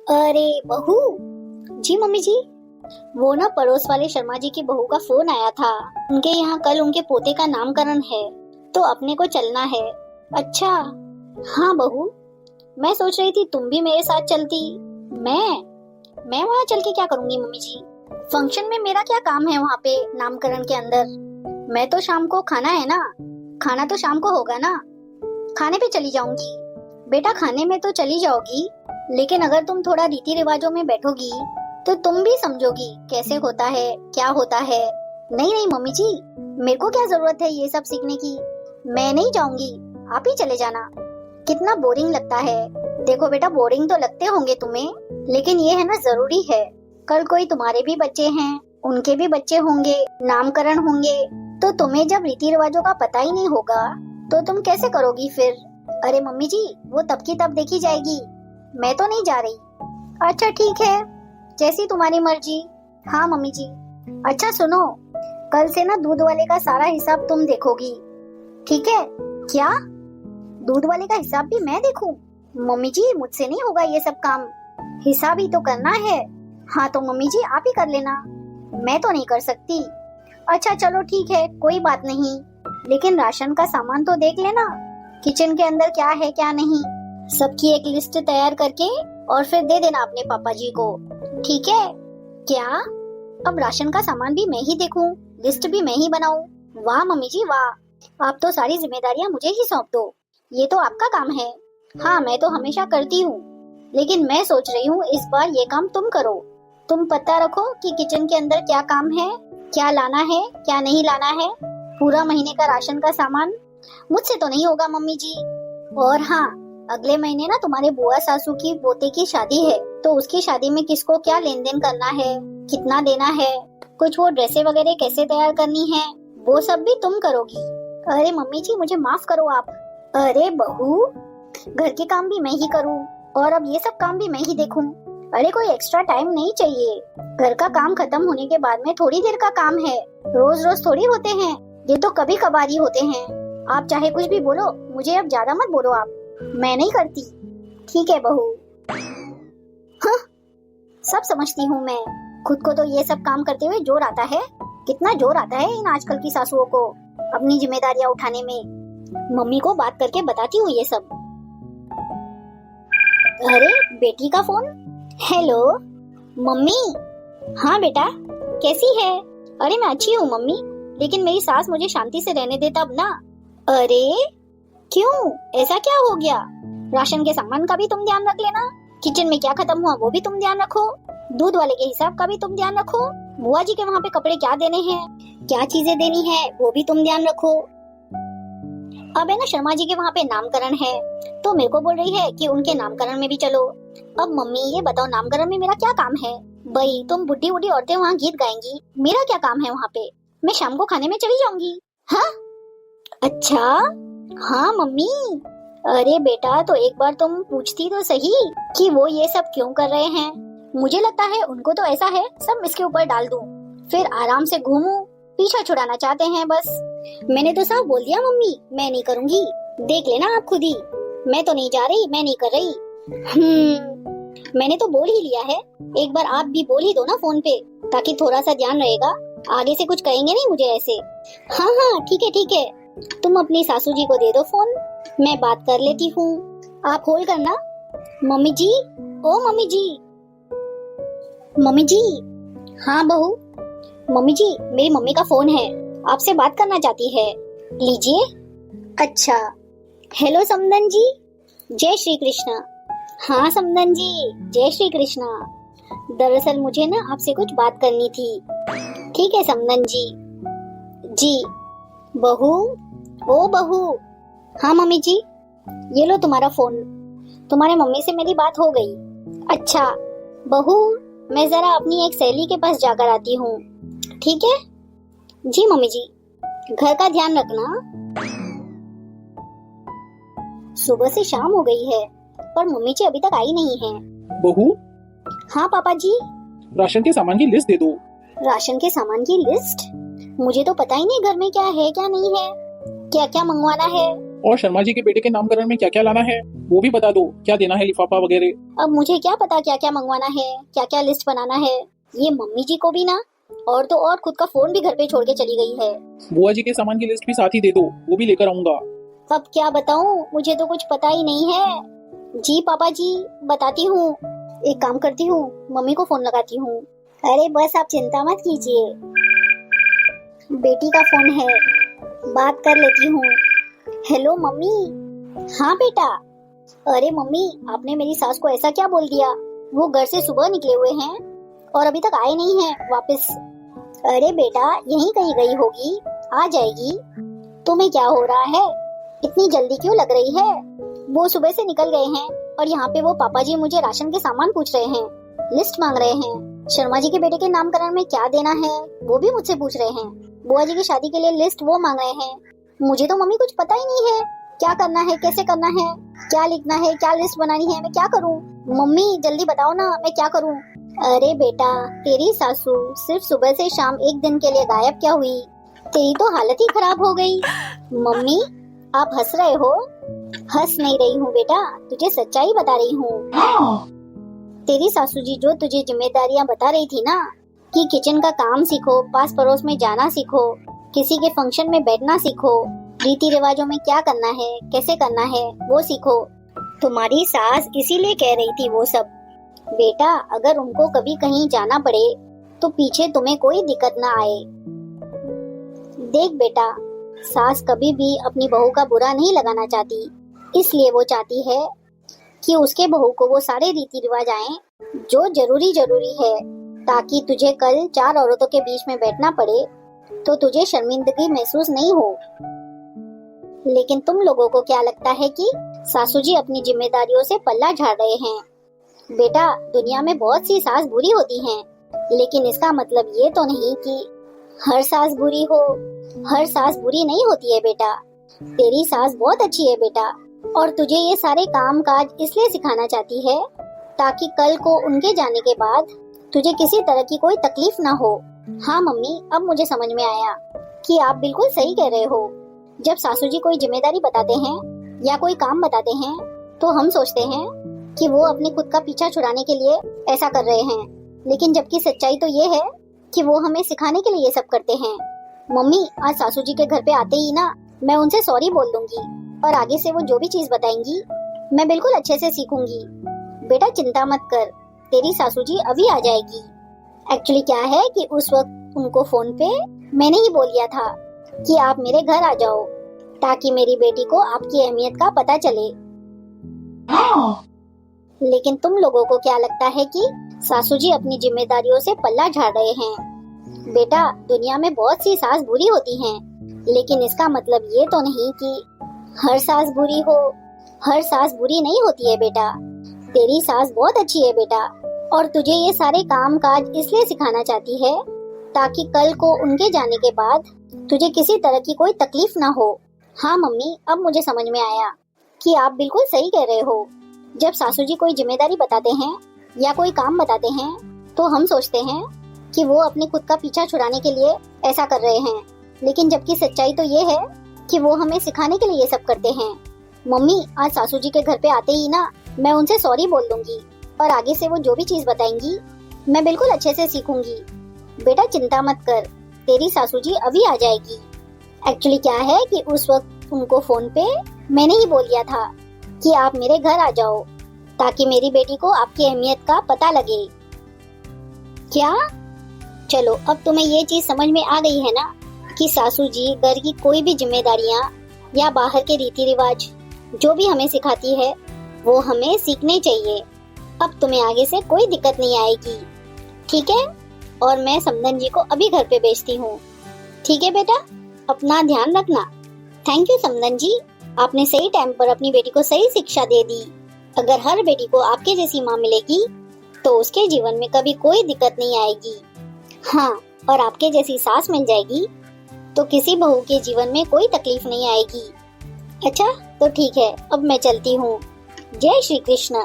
अरे बहू। जी मम्मी जी। वो ना पड़ोस वाले शर्मा जी की बहू का फोन आया था। उनके यहाँ कल उनके पोते का नामकरण है, तो अपने को चलना है। अच्छा। हाँ बहू, मैं सोच रही थी तुम भी मेरे साथ चलती। मैं वहाँ चल के क्या करूँगी मम्मी जी? फंक्शन में मेरा क्या काम है वहाँ पे नामकरण के अंदर? मैं तो शाम को खाना है ना, खाना तो शाम को होगा ना, खाने पे चली जाऊंगी। बेटा खाने में तो चली जाओगी, लेकिन अगर तुम थोड़ा रीति रिवाजों में बैठोगी तो तुम भी समझोगी कैसे होता है, क्या होता है। नहीं नहीं मम्मी जी, मेरे को क्या जरूरत है ये सब सीखने की। मैं नहीं जाऊंगी, आप ही चले जाना। कितना बोरिंग लगता है। देखो बेटा, बोरिंग तो लगते होंगे तुम्हें, लेकिन ये है ना जरूरी है। कल कोई तुम्हारे भी बच्चे हैं, उनके भी बच्चे होंगे, नामकरण होंगे, तो तुम्हें जब रीति रिवाजों का पता ही नहीं होगा तो तुम कैसे करोगी फिर? अरे मम्मी जी, वो तब की तब देखी जाएगी, मैं तो नहीं जा रही। अच्छा ठीक है, जैसी तुम्हारी मर्जी। हाँ मम्मी जी। अच्छा सुनो, कल से ना दूध वाले का सारा हिसाब तुम देखोगी, ठीक है? क्या? दूध वाले का हिसाब भी मैं देखूं? मम्मी जी मुझसे नहीं होगा ये सब काम, हिसाब ही तो करना है। हाँ तो मम्मी जी आप ही कर लेना, मैं तो नहीं कर सकती। अच्छा चलो ठीक है, कोई बात नहीं, लेकिन राशन का सामान तो देख लेना, किचन के अंदर क्या है क्या नहीं, सबकी एक लिस्ट तैयार करके और फिर दे देना अपने पापा जी को, ठीक है? क्या? अब राशन का सामान भी मैं ही देखूं, लिस्ट भी मैं ही बनाऊं? वाह मम्मी जी वाह, आप तो सारी जिम्मेदारियां मुझे ही सौंप दो, ये तो आपका काम है। हाँ मैं तो हमेशा करती हूँ, लेकिन मैं सोच रही हूँ इस बार ये काम तुम करो। तुम पता रखो कि किचन के अंदर क्या काम है, क्या लाना है क्या नहीं लाना है। पूरा महीने का राशन का सामान मुझसे तो नहीं होगा मम्मी जी। और हाँ, अगले महीने ना तुम्हारे बुआ सासू की पोते की शादी है, तो उसकी शादी में किसको क्या लेन देन करना है, कितना देना है, कुछ वो ड्रेसें वगैरह कैसे तैयार करनी है, वो सब भी तुम करोगी। अरे मम्मी जी मुझे माफ करो आप। अरे बहू, घर के काम भी मैं ही करूँ और अब ये सब काम भी मैं ही देखूं? अरे कोई एक्स्ट्रा टाइम नहीं चाहिए, घर का काम खत्म होने के बाद में थोड़ी देर का काम है, रोज रोज थोड़ी होते हैं, ये तो कभी कभार ही होते हैं। आप चाहे कुछ भी बोलो, मुझे अब ज्यादा मत बोलो आप, मैं नहीं करती। ठीक है बहू। हाँ, सब समझती हूँ मैं, खुद को तो ये सब काम करते हुए जोर आता है, कितना जोर आता है इन आजकल की सासुओं को अपनी जिम्मेदारियां उठाने में। मम्मी को बात करके बताती हूँ ये सब। अरे बेटी का फोन। Hello mummy. हाँ बेटा, कैसी है? अरे मैं अच्छी हूँ मम्मी, लेकिन मेरी सास मुझे शांति से रहने दे तब ना। अरे क्यों, ऐसा क्या हो गया? राशन के सामान का भी तुम ध्यान रख लेना, किचन में क्या खत्म हुआ वो भी तुम ध्यान रखो, दूध वाले के हिसाब का भी तुम ध्यान रखो, बुआ जी के वहाँ पे कपड़े क्या देने हैं, क्या चीजें देनी है वो भी तुम ध्यान रखो। अब है ना शर्मा जी के वहाँ पे नामकरण है, तो मेरे को बोल रही है कि उनके नामकरण में भी चलो। अब मम्मी ये बताओ, नामकरण में मेरा क्या काम है? भाई तुम बुढ़ी बुढ़ी औरतें वहाँ गीत गाएंगी, मेरा क्या काम है वहाँ पे? मैं शाम को खाने में चली जाऊंगी। हाँ अच्छा। हाँ मम्मी। अरे बेटा, तो एक बार तुम पूछती तो सही कि वो ये सब क्यों कर रहे हैं। मुझे लगता है उनको तो ऐसा है सब इसके ऊपर डाल दूं, फिर आराम से घूमूं, पीछा छुड़ाना चाहते हैं बस। मैंने तो साफ बोल दिया मम्मी, मैं नहीं करूंगी, देख लेना आप खुद ही, मैं तो नहीं जा रही, मैं नहीं कर रही। मैंने तो बोल ही लिया है, एक बार आप भी बोल ही दो ना फोन पे, ताकि थोड़ा सा ध्यान रहेगा, आगे से कुछ कहेंगे नहीं मुझे ऐसे। हाँ हाँ ठीक है, तुम अपनी सासू जी को दे दो फोन, मैं बात कर लेती हूँ, आप होल्ड करना। मम्मी जी, ओ मम्मी जी। मम्मी जी। हाँ बहू। मम्मी जी मेरी मम्मी का फोन है, आपसे बात करना चाहती है, लीजिए। अच्छा। हेलो समदन जी, जय श्री कृष्णा। हाँ समदन जी, जय श्री कृष्णा। दरअसल मुझे ना आपसे कुछ बात करनी थी। ठीक है समदन जी। जी। बहू, ओ बहू। हाँ मम्मी जी, ये लो तुम्हारा फोन, तुम्हारे मम्मी से मेरी बात हो गई। अच्छा बहू, मैं जरा अपनी एक सहेली के पास जाकर आती हूँ, ठीक है? जी मम्मी जी, घर का ध्यान रखना। सुबह से शाम हो गई है पर मम्मी जी अभी तक आई नहीं है। बहू। हाँ पापा जी। राशन के सामान की लिस्ट दे दो। राशन के सामान की लिस्ट? मुझे तो पता ही नहीं घर में क्या है क्या नहीं है, क्या क्या मंगवाना है। और शर्मा जी के बेटे के नामकरण में क्या क्या लाना है वो भी बता दो, क्या देना है लिफाफा वगैरह। अब मुझे क्या पता क्या क्या मंगवाना है, क्या क्या लिस्ट बनाना है। ये मम्मी जी को भी ना, और तो और खुद का फोन भी घर पे छोड़ के चली गई है। बुआ जी के सामान की लिस्ट भी साथ ही दे दो, वो भी लेकर आऊंगा। अब क्या बताऊं, मुझे तो कुछ पता ही नहीं है। जी पापा जी, बताती हूँ। एक काम करती हूँ, मम्मी को फोन लगाती हूँ। अरे बस आप चिंता मत कीजिए, बेटी का फोन है, बात कर लेती हूँ। Hello mummy. हाँ बेटा। अरे मम्मी, आपने मेरी सास को ऐसा क्या बोल दिया? वो घर से सुबह निकले हुए हैं और अभी तक आए नहीं हैं वापस। अरे बेटा, यहीं कहीं गई होगी, आ जाएगी। तुम्हें क्या हो रहा है, इतनी जल्दी क्यों लग रही है? वो सुबह से निकल गए हैं और यहाँ पे वो पापा जी मुझे राशन के सामान पूछ रहे हैं, लिस्ट मांग रहे हैं। शर्मा जी के बेटे के नामकरण में क्या देना है वो भी मुझसे पूछ रहे हैं। बुआ जी की शादी के लिए लिस्ट वो मांग रहे हैं। मुझे तो मम्मी कुछ पता ही नहीं है, क्या करना है, कैसे करना है, क्या लिखना है, क्या लिस्ट बनानी है, मैं क्या करूँ? मम्मी जल्दी बताओ ना, मैं क्या करूँ? अरे बेटा, तेरी सासू सिर्फ सुबह से शाम एक दिन के लिए गायब क्या हुई? तेरी तो हालत ही खराब हो गई। मम्मी आप हंस रहे हो? हंस नहीं रही हूँ बेटा, तुझे सच्चाई बता रही हूँ। तेरी सासू जी जो तुझे जिम्मेदारियाँ बता रही थी ना, कि किचन का काम सीखो, पास पड़ोस में जाना सीखो, किसी के फंक्शन में बैठना सीखो, रीति रिवाजों में क्या करना है, कैसे करना है वो सीखो। तुम्हारी सास इसीलिए कह रही थी वो सब। बेटा अगर उनको कभी कहीं जाना पड़े तो पीछे तुम्हें कोई दिक्कत ना आए। देख बेटा, सास कभी भी अपनी बहू का बुरा नहीं लगाना चाहती, इसलिए वो चाहती है कि उसके बहू को वो सारे रीति रिवाज आए जो जरूरी है, ताकि तुझे कल 4 औरतों के बीच में बैठना पड़े तो तुझे शर्मिंदगी महसूस नहीं हो। लेकिन तुम लोगों को क्या लगता है कि सासू जी अपनी जिम्मेदारियों से पल्ला झाड़ रहे हैं? बेटा दुनिया में बहुत सी सास बुरी होती हैं, लेकिन इसका मतलब ये तो नहीं कि हर सास बुरी हो। हर सास बुरी नहीं होती है बेटा, तेरी सास बहुत अच्छी है बेटा, और तुझे ये सारे काम काज इसलिए सिखाना चाहती है ताकि कल को उनके जाने के बाद तुझे किसी तरह की कोई तकलीफ ना हो। हाँ मम्मी, अब मुझे समझ में आया कि आप बिल्कुल सही कह रहे हो। जब सासू जी कोई जिम्मेदारी बताते हैं या कोई काम बताते हैं तो हम सोचते हैं कि वो अपने खुद का पीछा छुड़ाने के लिए ऐसा कर रहे हैं, लेकिन जबकि सच्चाई तो ये है कि वो हमें सिखाने के लिए ये सब करते हैं। मम्मी आज सासू जी के घर पे आते ही ना मैं उनसे सॉरी बोल दूंगी, और आगे से वो जो भी चीज बताएंगी मैं बिल्कुल अच्छे से सीखूंगी। बेटा चिंता मत कर, तेरी सासू जी अभी आ जाएगी। एक्चुअली क्या है कि उस वक्त उनको फोन पे मैंने ही बोल दिया था कि आप मेरे घर आ जाओ ताकि मेरी बेटी को आपकी अहमियत का पता चले। लेकिन तुम लोगों को क्या लगता है कि सासू जी अपनी जिम्मेदारियों से पल्ला झाड़ रहे हैं? बेटा दुनिया में बहुत सी सास बुरी होती हैं, लेकिन इसका मतलब ये तो नहीं कि हर सास बुरी हो। हर सास बुरी नहीं होती है बेटा, तेरी सास बहुत अच्छी है बेटा, और तुझे ये सारे काम काज इसलिए सिखाना चाहती है ताकि कल को उनके जाने के बाद तुझे किसी तरह की कोई तकलीफ ना हो। हाँ मम्मी, अब मुझे समझ में आया कि आप बिल्कुल सही कह रहे हो। जब सासू जी कोई जिम्मेदारी बताते हैं या कोई काम बताते हैं तो हम सोचते हैं कि वो अपने खुद का पीछा छुड़ाने के लिए ऐसा कर रहे हैं, लेकिन जबकि सच्चाई तो ये है कि वो हमें सिखाने के लिए ये सब करते हैं। मम्मी आज सासू जी के घर पे आते ही ना मैं उनसे सॉरी बोल दूंगी, और आगे से वो जो भी चीज बताएंगी मैं बिल्कुल अच्छे से सीखूंगी। बेटा चिंता मत कर, तेरी सासू जी अभी आ जाएगी। एक्चुअली क्या है कि उस वक्त उनको फोन पे मैंने ही बोल दिया था कि आप मेरे घर आ जाओ ताकि मेरी बेटी को आपकी अहमियत का पता लगे। क्या? चलो अब तुम्हें ये चीज समझ में आ गई है ना कि सासू जी घर की कोई भी जिम्मेदारियाँ या बाहर के रीति रिवाज जो भी हमें सिखाती है वो हमें सीखने चाहिए। अब तुम्हें आगे से कोई दिक्कत नहीं आएगी, ठीक है? और मैं समदन जी को अभी घर पे भेजती हूँ। ठीक है बेटा, अपना ध्यान रखना। थैंक यू समदन जी, आपने सही टाइम पर अपनी बेटी को सही शिक्षा दे दी। अगर हर बेटी को आपके जैसी माँ मिलेगी तो उसके जीवन में कभी कोई दिक्कत नहीं आएगी। हाँ, और आपके जैसी सास मिल जाएगी तो किसी बहू के जीवन में कोई तकलीफ नहीं आएगी। अच्छा तो ठीक है, अब मैं चलती हूँ। जय श्री कृष्ण।